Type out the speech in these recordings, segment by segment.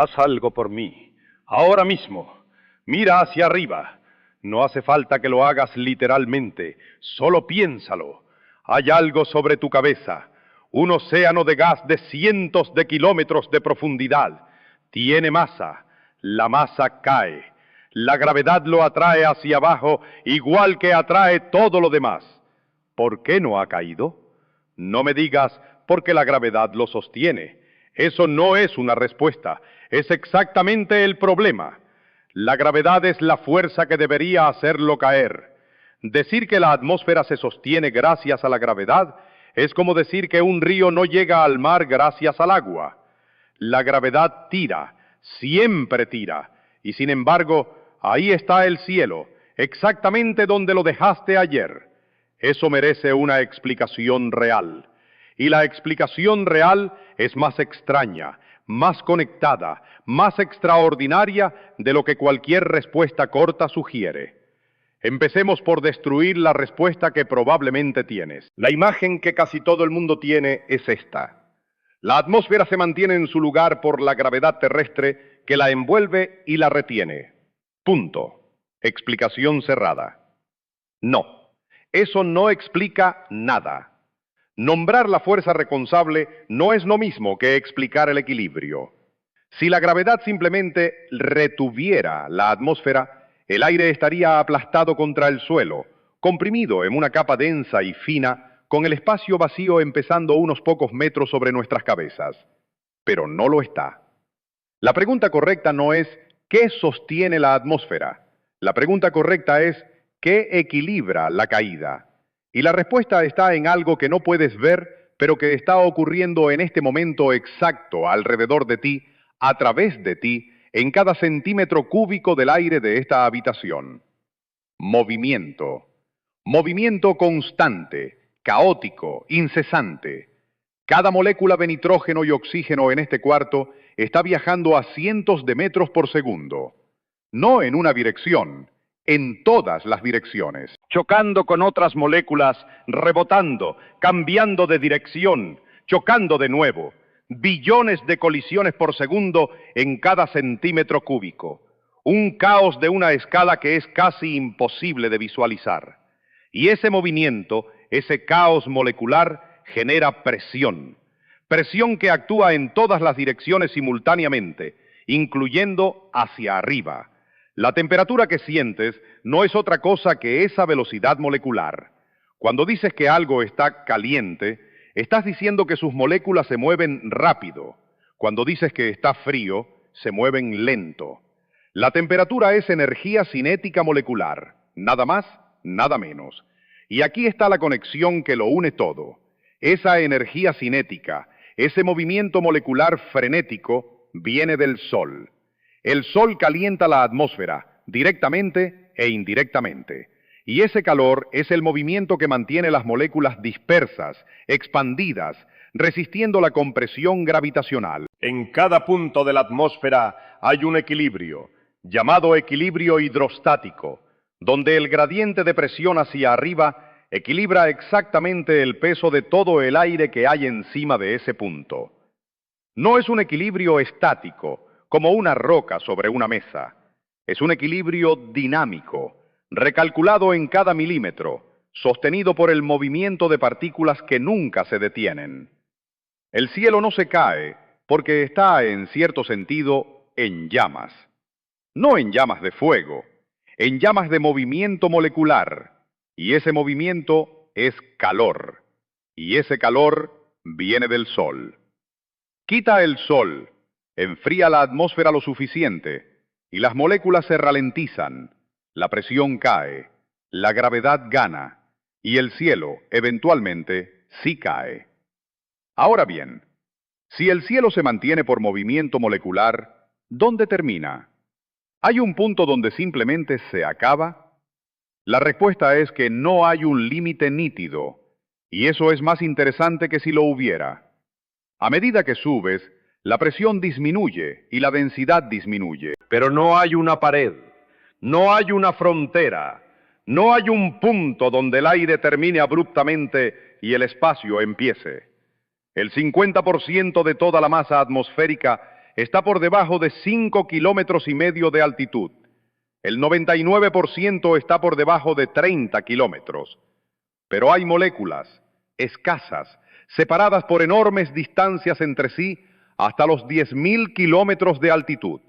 Haz algo por mí, ahora mismo. Mira hacia arriba. No hace falta que lo hagas literalmente, solo piénsalo. Hay algo sobre tu cabeza, un océano de gas de cientos de kilómetros de profundidad. Tiene masa, la masa cae. La gravedad lo atrae hacia abajo, igual que atrae todo lo demás. ¿Por qué no ha caído? No me digas porque la gravedad lo sostiene. Eso no es una respuesta, es exactamente el problema. La gravedad es la fuerza que debería hacerlo caer. Decir que la atmósfera se sostiene gracias a la gravedad es como decir que un río no llega al mar gracias al agua. La gravedad tira, siempre tira, y sin embargo, ahí está el cielo, exactamente donde lo dejaste ayer. Eso merece una explicación real. Y la explicación real es más extraña, más conectada, más extraordinaria de lo que cualquier respuesta corta sugiere. Empecemos por destruir la respuesta que probablemente tienes. La imagen que casi todo el mundo tiene es esta. La atmósfera se mantiene en su lugar por la gravedad terrestre que la envuelve y la retiene. Punto. Explicación cerrada. No, eso no explica nada. Nombrar la fuerza responsable no es lo mismo que explicar el equilibrio. Si la gravedad simplemente retuviera la atmósfera, el aire estaría aplastado contra el suelo, comprimido en una capa densa y fina, con el espacio vacío empezando unos pocos metros sobre nuestras cabezas. Pero no lo está. La pregunta correcta no es ¿qué sostiene la atmósfera? La pregunta correcta es ¿qué equilibra la caída? Y la respuesta está en algo que no puedes ver, pero que está ocurriendo en este momento exacto alrededor de ti, a través de ti, en cada centímetro cúbico del aire de esta habitación. Movimiento. Movimiento constante, caótico, incesante. Cada molécula de nitrógeno y oxígeno en este cuarto está viajando a cientos de metros por segundo. No en una dirección, en todas las direcciones. Chocando con otras moléculas, rebotando, cambiando de dirección, chocando de nuevo. Billones de colisiones por segundo en cada centímetro cúbico. Un caos de una escala que es casi imposible de visualizar. Y ese movimiento, ese caos molecular, genera presión. Presión que actúa en todas las direcciones simultáneamente, incluyendo hacia arriba. La temperatura que sientes no es otra cosa que esa velocidad molecular. Cuando dices que algo está caliente, estás diciendo que sus moléculas se mueven rápido. Cuando dices que está frío, se mueven lento. La temperatura es energía cinética molecular, nada más, nada menos. Y aquí está la conexión que lo une todo. Esa energía cinética, ese movimiento molecular frenético, viene del Sol. El Sol calienta la atmósfera, directamente e indirectamente. Y ese calor es el movimiento que mantiene las moléculas dispersas, expandidas, resistiendo la compresión gravitacional. En cada punto de la atmósfera hay un equilibrio, llamado equilibrio hidrostático, donde el gradiente de presión hacia arriba equilibra exactamente el peso de todo el aire que hay encima de ese punto. No es un equilibrio estático, como una roca sobre una mesa. Es un equilibrio dinámico, recalculado en cada milímetro, sostenido por el movimiento de partículas que nunca se detienen. El cielo no se cae porque está, en cierto sentido, en llamas. No en llamas de fuego, en llamas de movimiento molecular. Y ese movimiento es calor. Y ese calor viene del Sol. Quita el Sol, enfría la atmósfera lo suficiente y las moléculas se ralentizan, la presión cae, la gravedad gana y el cielo, eventualmente, sí cae. Ahora bien, si el cielo se mantiene por movimiento molecular, ¿dónde termina? ¿Hay un punto donde simplemente se acaba? La respuesta es que no hay un límite nítido, y eso es más interesante que si lo hubiera. A medida que subes, la presión disminuye y la densidad disminuye. Pero no hay una pared, no hay una frontera, no hay un punto donde el aire termine abruptamente y el espacio empiece. El 50% de toda la masa atmosférica está por debajo de 5,5 kilómetros de altitud. El 99% está por debajo de 30 kilómetros. Pero hay moléculas, escasas, separadas por enormes distancias entre sí, hasta los 10,000 kilómetros de altitud.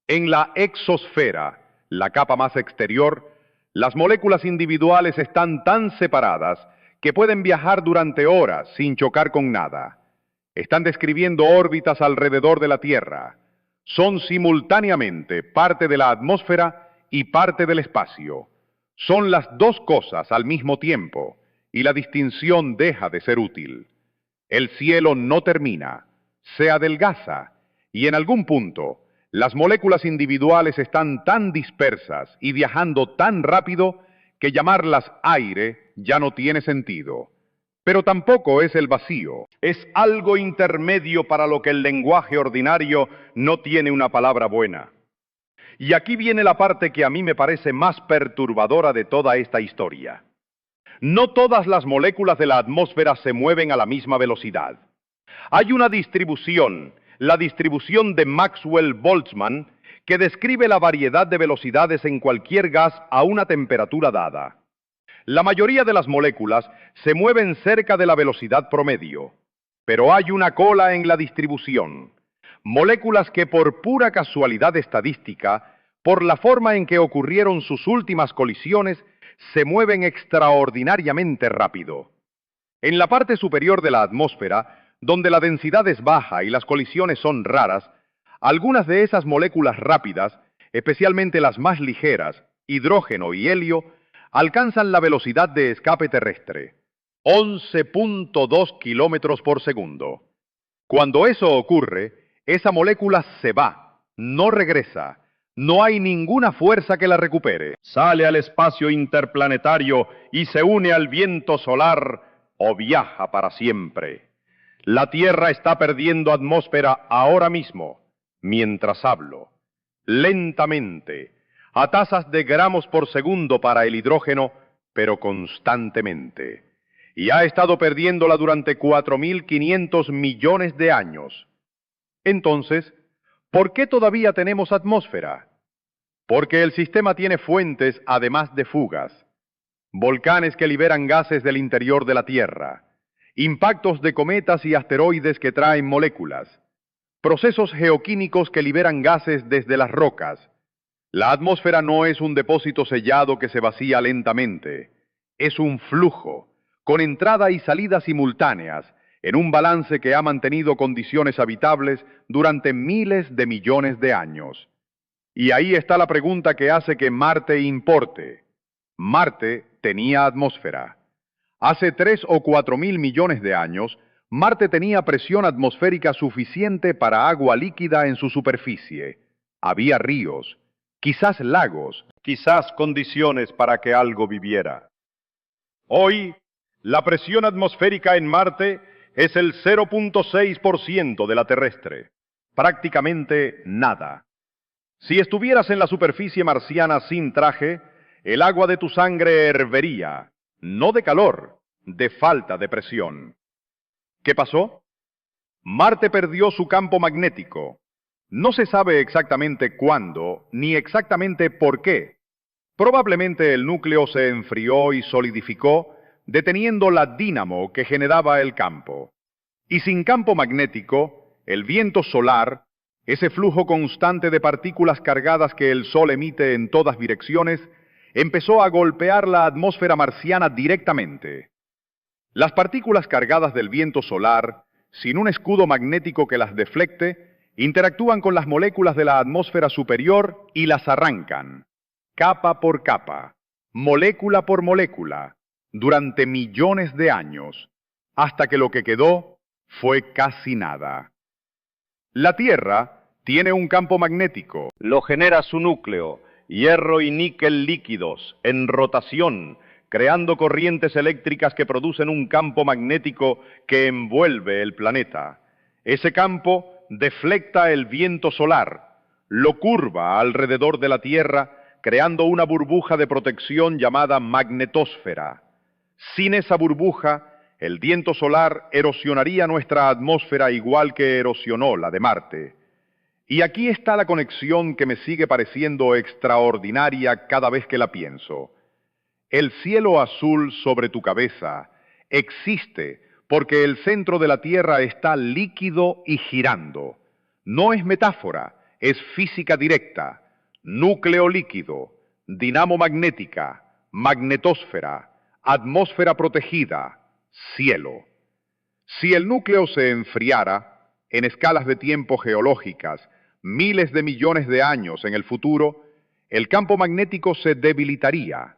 En la exosfera, la capa más exterior, las moléculas individuales están tan separadas que pueden viajar durante horas sin chocar con nada. Están describiendo órbitas alrededor de la Tierra. Son simultáneamente parte de la atmósfera y parte del espacio. Son las dos cosas al mismo tiempo, y la distinción deja de ser útil. El cielo no termina, se adelgaza, y en algún punto, las moléculas individuales están tan dispersas y viajando tan rápido que llamarlas aire ya no tiene sentido. Pero tampoco es el vacío, es algo intermedio para lo que el lenguaje ordinario no tiene una palabra buena. Y aquí viene la parte que a mí me parece más perturbadora de toda esta historia. No todas las moléculas de la atmósfera se mueven a la misma velocidad. Hay una distribución, la distribución de Maxwell-Boltzmann, que describe la variedad de velocidades en cualquier gas a una temperatura dada. La mayoría de las moléculas se mueven cerca de la velocidad promedio, pero hay una cola en la distribución. Moléculas que por pura casualidad estadística, por la forma en que ocurrieron sus últimas colisiones, se mueven extraordinariamente rápido. En la parte superior de la atmósfera, donde la densidad es baja y las colisiones son raras, algunas de esas moléculas rápidas, especialmente las más ligeras, hidrógeno y helio, alcanzan la velocidad de escape terrestre, 11,2 kilómetros por segundo. Cuando eso ocurre, esa molécula se va, no regresa, no hay ninguna fuerza que la recupere. Sale al espacio interplanetario y se une al viento solar o viaja para siempre. La Tierra está perdiendo atmósfera ahora mismo, mientras hablo, lentamente, a tasas de gramos por segundo para el hidrógeno, pero constantemente. Y ha estado perdiéndola durante 4.500 millones de años. Entonces, ¿por qué todavía tenemos atmósfera? Porque el sistema tiene fuentes además de fugas, volcanes que liberan gases del interior de la Tierra, impactos de cometas y asteroides que traen moléculas, procesos geoquímicos que liberan gases desde las rocas. La atmósfera no es un depósito sellado que se vacía lentamente, es un flujo, con entrada y salida simultáneas, en un balance que ha mantenido condiciones habitables durante miles de millones de años. Y ahí está la pregunta que hace que Marte importe. Marte tenía atmósfera. Hace 3 o 4.000 millones de años, Marte tenía presión atmosférica suficiente para agua líquida en su superficie. Había ríos, quizás lagos, quizás condiciones para que algo viviera. Hoy, la presión atmosférica en Marte es el 0,6% de la terrestre, prácticamente nada. Si estuvieras en la superficie marciana sin traje, el agua de tu sangre herviría, no de calor, de falta de presión. ¿Qué pasó? Marte perdió su campo magnético. No se sabe exactamente cuándo, ni exactamente por qué. Probablemente el núcleo se enfrió y solidificó, deteniendo la dínamo que generaba el campo. Y sin campo magnético, el viento solar, ese flujo constante de partículas cargadas que el Sol emite en todas direcciones, empezó a golpear la atmósfera marciana directamente. Las partículas cargadas del viento solar, sin un escudo magnético que las deflecte, interactúan con las moléculas de la atmósfera superior y las arrancan, capa por capa, molécula por molécula, durante millones de años, hasta que lo que quedó fue casi nada. La Tierra tiene un campo magnético. Lo genera su núcleo, hierro y níquel líquidos, en rotación, creando corrientes eléctricas que producen un campo magnético que envuelve el planeta. Ese campo deflecta el viento solar, lo curva alrededor de la Tierra, creando una burbuja de protección llamada magnetosfera. Sin esa burbuja, el viento solar erosionaría nuestra atmósfera igual que erosionó la de Marte. Y aquí está la conexión que me sigue pareciendo extraordinaria cada vez que la pienso. El cielo azul sobre tu cabeza existe porque el centro de la Tierra está líquido y girando. No es metáfora, es física directa. Núcleo líquido, dinamo magnética, magnetosfera, atmósfera protegida, cielo. Si el núcleo se enfriara, en escalas de tiempo geológicas, miles de millones de años en el futuro, el campo magnético se debilitaría,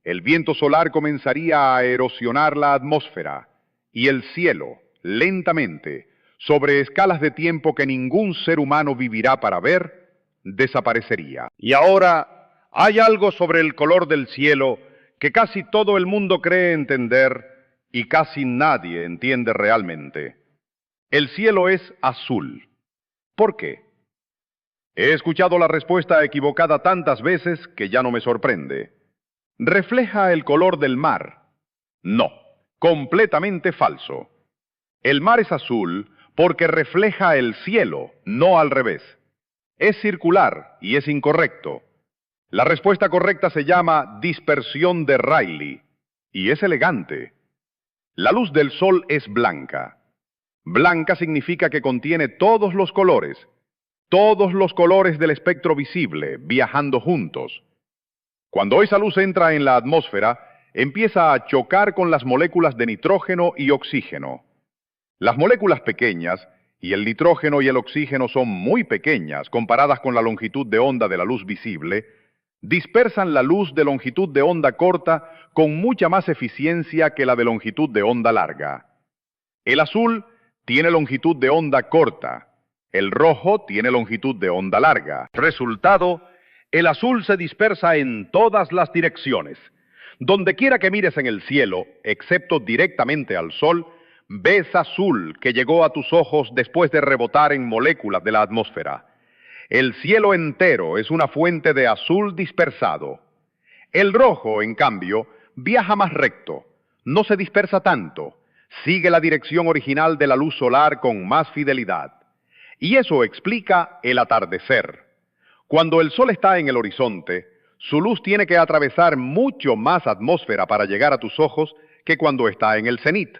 el viento solar comenzaría a erosionar la atmósfera y el cielo, lentamente, sobre escalas de tiempo que ningún ser humano vivirá para ver, desaparecería. Y ahora hay algo sobre el color del cielo que casi todo el mundo cree entender y casi nadie entiende realmente. El cielo es azul. ¿Por qué? He escuchado la respuesta equivocada tantas veces que ya no me sorprende. ¿Refleja el color del mar? No, completamente falso. El mar es azul porque refleja el cielo, no al revés. Es circular y es incorrecto. La respuesta correcta se llama dispersión de Rayleigh y es elegante. La luz del sol es blanca. Blanca significa que contiene todos los colores del espectro visible, viajando juntos. Cuando esa luz entra en la atmósfera, empieza a chocar con las moléculas de nitrógeno y oxígeno. Las moléculas pequeñas, y el nitrógeno y el oxígeno son muy pequeñas comparadas con la longitud de onda de la luz visible, dispersan la luz de longitud de onda corta con mucha más eficiencia que la de longitud de onda larga. El azul tiene longitud de onda corta, el rojo tiene longitud de onda larga. Resultado, el azul se dispersa en todas las direcciones. Donde quiera que mires en el cielo, excepto directamente al sol, ves azul que llegó a tus ojos después de rebotar en moléculas de la atmósfera. El cielo entero es una fuente de azul dispersado. El rojo, en cambio, viaja más recto, no se dispersa tanto, sigue la dirección original de la luz solar con más fidelidad. Y eso explica el atardecer. Cuando el sol está en el horizonte, su luz tiene que atravesar mucho más atmósfera para llegar a tus ojos que cuando está en el cenit.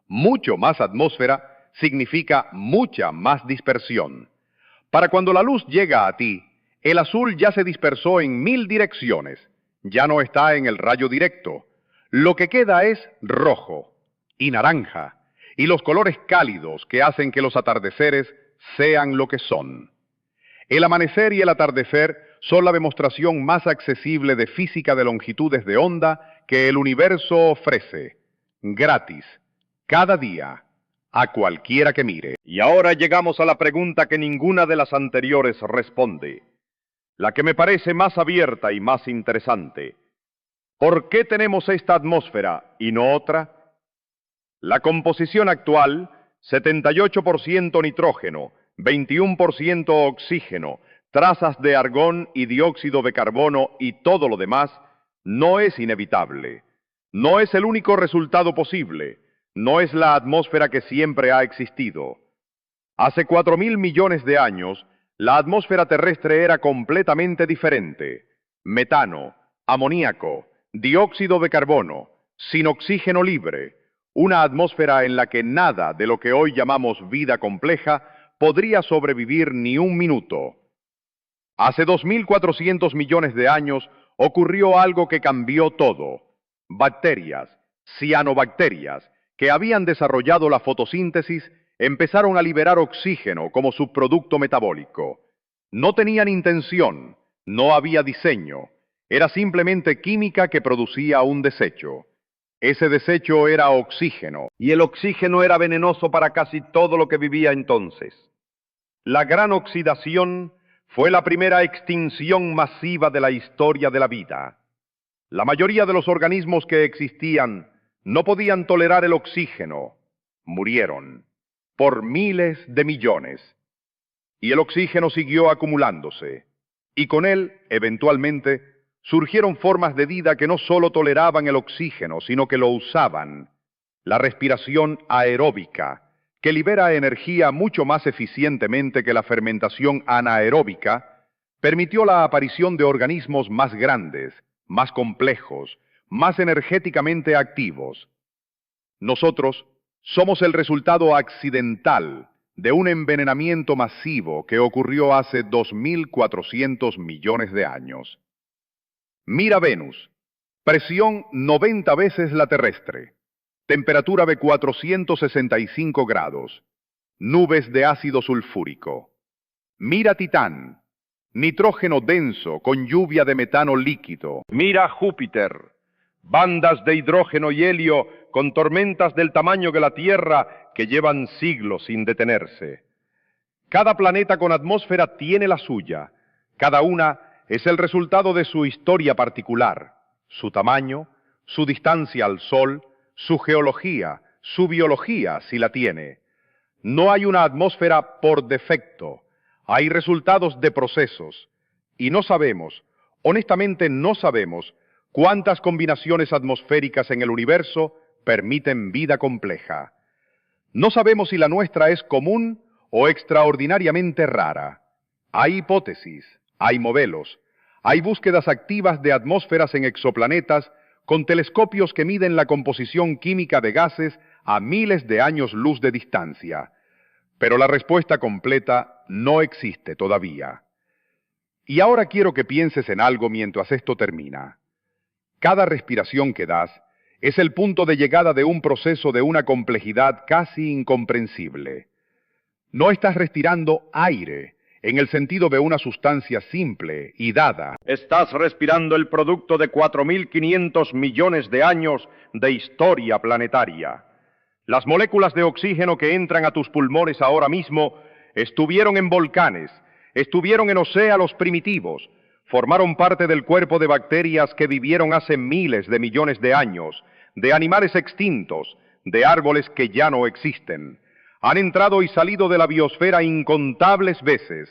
Mucho más atmósfera significa mucha más dispersión. Para cuando la luz llega a ti, el azul ya se dispersó en 1000 direcciones, ya no está en el rayo directo. Lo que queda es rojo y naranja, y los colores cálidos que hacen que los atardeceres sean lo que son. El amanecer y el atardecer son la demostración más accesible de física de longitudes de onda que el universo ofrece, gratis, cada día, a cualquiera que mire. Y ahora llegamos a la pregunta que ninguna de las anteriores responde, la que me parece más abierta y más interesante. ¿Por qué tenemos esta atmósfera y no otra? La composición actual, 78% nitrógeno, 21% oxígeno, trazas de argón y dióxido de carbono y todo lo demás, no es inevitable. No es el único resultado posible. No es la atmósfera que siempre ha existido. Hace 4.000 millones de años, la atmósfera terrestre era completamente diferente. Metano, amoníaco, dióxido de carbono, sin oxígeno libre. Una atmósfera en la que nada de lo que hoy llamamos vida compleja podría sobrevivir ni un minuto. Hace 2.400 millones de años ocurrió algo que cambió todo. Bacterias, cianobacterias, que habían desarrollado la fotosíntesis, empezaron a liberar oxígeno como subproducto metabólico. No tenían intención, no había diseño, era simplemente química que producía un desecho. Ese desecho era oxígeno, y el oxígeno era venenoso para casi todo lo que vivía entonces. La gran oxidación fue la primera extinción masiva de la historia de la vida. La mayoría de los organismos que existían no podían tolerar el oxígeno. Murieron por miles de millones. Y el oxígeno siguió acumulándose. Y con él, eventualmente, surgieron formas de vida que no solo toleraban el oxígeno, sino que lo usaban. La respiración aeróbica, que libera energía mucho más eficientemente que la fermentación anaeróbica, permitió la aparición de organismos más grandes, más complejos, más energéticamente activos. Nosotros somos el resultado accidental de un envenenamiento masivo que ocurrió hace 2.400 millones de años. Mira Venus, presión 90 veces la terrestre, temperatura de 465 grados, nubes de ácido sulfúrico. Mira Titán, nitrógeno denso con lluvia de metano líquido. Mira Júpiter, bandas de hidrógeno y helio con tormentas del tamaño de la Tierra que llevan siglos sin detenerse. Cada planeta con atmósfera tiene la suya, cada una es el resultado de su historia particular, su tamaño, su distancia al Sol, su geología, su biología, si la tiene. No hay una atmósfera por defecto, hay resultados de procesos, y no sabemos, honestamente no sabemos, cuántas combinaciones atmosféricas en el universo permiten vida compleja. No sabemos si la nuestra es común o extraordinariamente rara. Hay hipótesis, hay modelos, hay búsquedas activas de atmósferas en exoplanetas con telescopios que miden la composición química de gases a miles de años luz de distancia. Pero la respuesta completa no existe todavía. Y ahora quiero que pienses en algo mientras esto termina. Cada respiración que das es el punto de llegada de un proceso de una complejidad casi incomprensible. No estás respirando aire, en el sentido de una sustancia simple y dada. Estás respirando el producto de 4.500 millones de años de historia planetaria. Las moléculas de oxígeno que entran a tus pulmones ahora mismo estuvieron en volcanes, estuvieron en océanos primitivos, formaron parte del cuerpo de bacterias que vivieron hace miles de millones de años, de animales extintos, de árboles que ya no existen. Han entrado y salido de la biosfera incontables veces.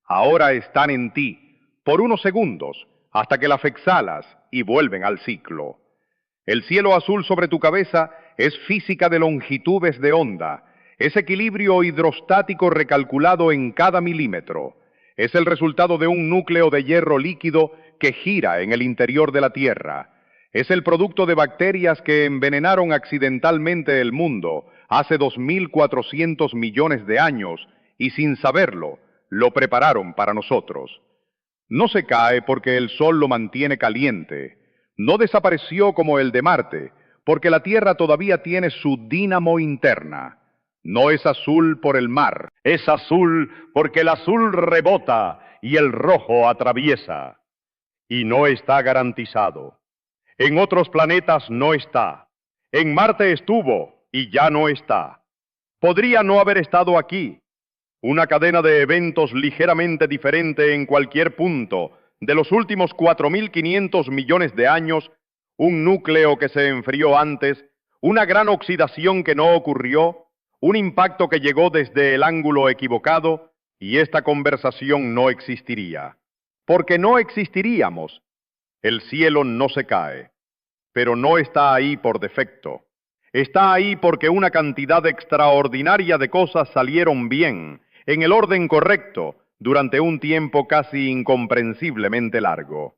Ahora están en ti, por unos segundos, hasta que las exhalas y vuelven al ciclo. El cielo azul sobre tu cabeza es física de longitudes de onda, es equilibrio hidrostático recalculado en cada milímetro. Es el resultado de un núcleo de hierro líquido que gira en el interior de la Tierra. Es el producto de bacterias que envenenaron accidentalmente el mundo hace 2.400 millones de años y sin saberlo, lo prepararon para nosotros. No se cae porque el Sol lo mantiene caliente. No desapareció como el de Marte, porque la Tierra todavía tiene su dínamo interna. No es azul por el mar. Es azul porque el azul rebota y el rojo atraviesa. Y no está garantizado. En otros planetas no está. En Marte estuvo y ya no está. Podría no haber estado aquí. Una cadena de eventos ligeramente diferente en cualquier punto de los últimos 4.500 millones de años, un núcleo que se enfrió antes, una gran oxidación que no ocurrió, un impacto que llegó desde el ángulo equivocado, y esta conversación no existiría. Porque no existiríamos. El cielo no se cae, pero no está ahí por defecto. Está ahí porque una cantidad extraordinaria de cosas salieron bien, en el orden correcto, durante un tiempo casi incomprensiblemente largo.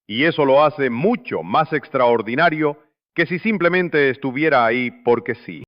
Y eso lo hace mucho más extraordinario que si simplemente estuviera ahí porque sí.